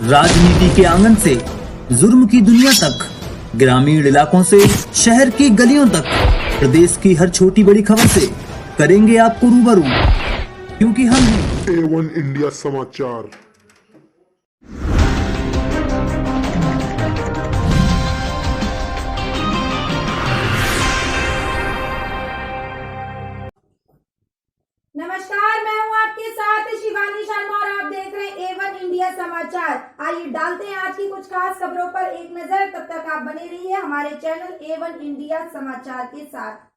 राजनीति के आंगन से जुर्म की दुनिया तक, ग्रामीण इलाकों से शहर की गलियों तक, प्रदेश की हर छोटी बड़ी खबर से करेंगे आपको रूबरू, क्योंकि हम A1 इंडिया समाचार। नमस्कार, मैं हूं आपके साथ शिवानी शर्मा और आप देख रहे हैं A1 इंडिया समाचार। आइए डालते हैं आज की कुछ खास खबरों पर एक नजर। तब तक आप बने रहिए हमारे चैनल A1 इंडिया समाचार के साथ।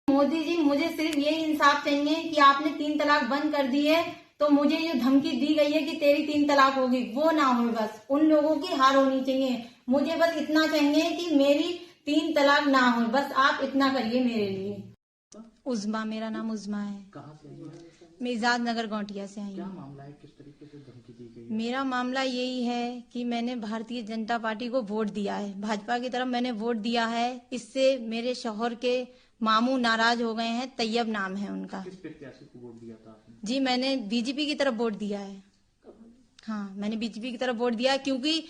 मोदी जी, मुझे सिर्फ ये इंसाफ चाहिए कि आपने 3 तलाक बंद कर दी है, तो मुझे जो धमकी दी गई है कि तेरी 3 तलाक होगी, वो ना हो। बस उन लोगों की हार होनी चाहिए। मुझे बस इतना चाहिए कि मेरी 3 तलाक ना हो। बस आप इतना करिए मेरे लिए। उज़मा, मेरा नाम उज़मा है। कहाँ से आई हैं? मैं इजाद नगर गौटिया से आई क्या हूँ। मामला है, किस तरीके से धमकी दी गई है? मेरा मामला यही है कि मैंने भारतीय जनता पार्टी को वोट दिया है, भाजपा की तरफ मैंने वोट दिया है। इससे मेरे शौहर के मामू नाराज हो गए हैं। तैयब नाम है उनका। किस प्रत्याशी को वोट दिया था आपने? जी, मैंने बीजेपी की तरफ वोट दिया है। हाँ, मैंने बीजेपी की तरफ वोट दिया है क्योंकि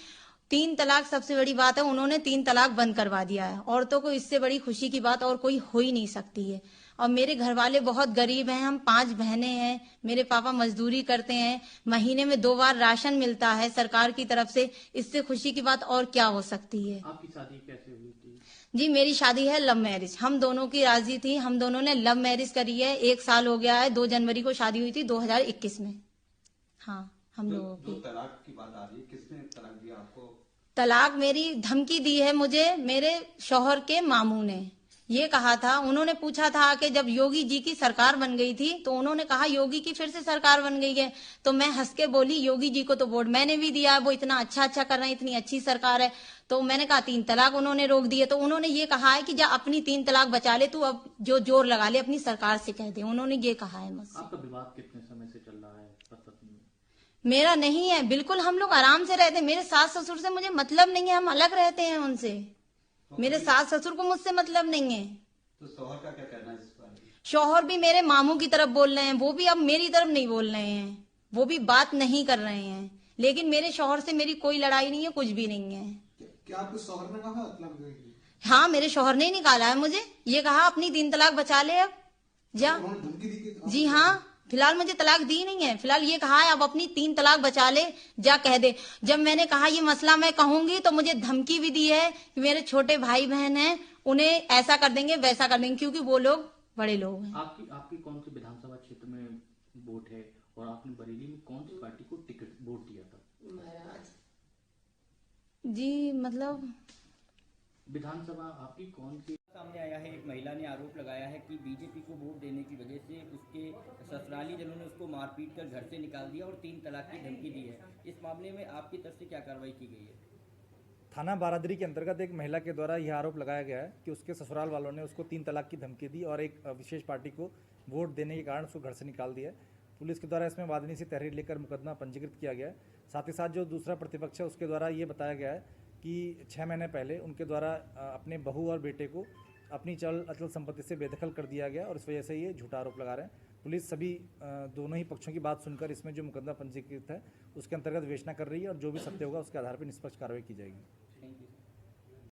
3 तलाक सबसे बड़ी बात है। उन्होंने 3 तलाक बंद करवा दिया है। औरतों को इससे बड़ी खुशी की बात और कोई हो ही नहीं सकती है। और मेरे घर वाले बहुत गरीब हैं, हम 5 बहनें हैं। मेरे पापा मजदूरी करते हैं, महीने में 2 बार राशन मिलता है सरकार की तरफ से। इससे खुशी की बात और क्या हो सकती है। आपकी शादी कैसे हुई थी? जी, मेरी शादी है लव मैरिज। हम दोनों की राजी थी, हम दोनों ने लव मैरिज करी है। 1 साल हो गया है, 2 जनवरी को शादी हुई थी 2021 में। हाँ, हम लोगों जो की तलाक की बात आ रही है, किसने तलाक दिया आपको? तलाक मेरी धमकी दी है मुझे मेरे शौहर के मामू ने। ये कहा था, उन्होंने पूछा था कि जब योगी जी की सरकार बन गई थी तो उन्होंने कहा योगी की फिर से सरकार बन गई है। तो मैं हंस के बोली योगी जी को तो वोट मैंने भी दिया है, वो इतना अच्छा कर रहे हैं, इतनी अच्छी सरकार है। तो मैंने कहा 3 तलाक उन्होंने रोक दिए। तो उन्होंने ये कहा है कि जा अपनी 3 तलाक बचा ले, तू अब जो जोर लगा ले अपनी सरकार से कह दे। उन्होंने ये कहा है मुझसे। आपका विवाद कितने समय से चल रहा है पत्नी में? मेरा नहीं है, बिल्कुल हम लोग आराम से रहते हैं। मेरे सास ससुर से मुझे मतलब नहीं है, हम अलग रहते हैं उनसे। मेरे सास ससुर को मुझसे मतलब नहीं है। तो शौहर का क्या कहना है इस बारे में? शौहर भी मेरे मामू की तरफ बोल रहे हैं, वो भी अब मेरी तरफ नहीं बोल रहे हैं, वो भी बात नहीं कर रहे हैं। लेकिन मेरे शौहर से मेरी कोई लड़ाई नहीं है, कुछ भी नहीं है। क्या आपके शौहर ने कहा हाँ, मेरे शौहर ने ही निकाला है मुझे। ये कहा अपनी 3 तलाक बचा ले अब जा। उन्होंने धमकी दी कि जी हाँ, फिलहाल मुझे तलाक दी नहीं है। फिलहाल ये कहा है अब अपनी 3 तलाक बचा ले जा, कह दे। जब मैंने कहा ये मसला मैं कहूंगी तो मुझे धमकी भी दी है कि मेरे छोटे भाई बहन हैं, उन्हें ऐसा कर देंगे वैसा कर देंगे, क्योंकि वो लोग बड़े लोग हैं। आपकी आपकी कौन सी विधानसभा क्षेत्र में वोट है और आपने बरेली में कौन सी पार्टी को टिकट वोट दिया था? जी, मतलब विधानसभा आपकी कौन सी? सामने आया है, एक महिला ने आरोप लगाया है कि बीजेपी को वोट देने की वजह से उसके ससुराली जनों ने उसको मारपीट कर घर से निकाल दिया और 3 तलाक की धमकी दी है। इस मामले में आपकी तरफ से क्या कार्रवाई की गई है? थाना बारादरी के अंतर्गत एक महिला के द्वारा यह आरोप लगाया गया है कि उसके ससुराल वालों ने उसको 3 तलाक की धमकी दी और एक विशेष पार्टी को वोट देने के कारण उसको घर से निकाल दिया। पुलिस के द्वारा इसमें वादनी से तहरीर लेकर मुकदमा पंजीकृत किया गया है। साथ ही साथ जो दूसरा प्रतिपक्ष है उसके द्वारा ये बताया गया है कि 6 महीने पहले उनके द्वारा अपने बहू और बेटे को अपनी चल अचल संपत्ति से बेदखल कर दिया गया और इस वजह से ये झूठा आरोप लगा रहे हैं। पुलिस सभी दोनों ही पक्षों की बात सुनकर इसमें जो मुकदमा पंजीकृत है उसके अंतर्गत विवेचना कर रही है और जो भी सत्य होगा उसके आधार पर निष्पक्ष कार्रवाई की जाएगी।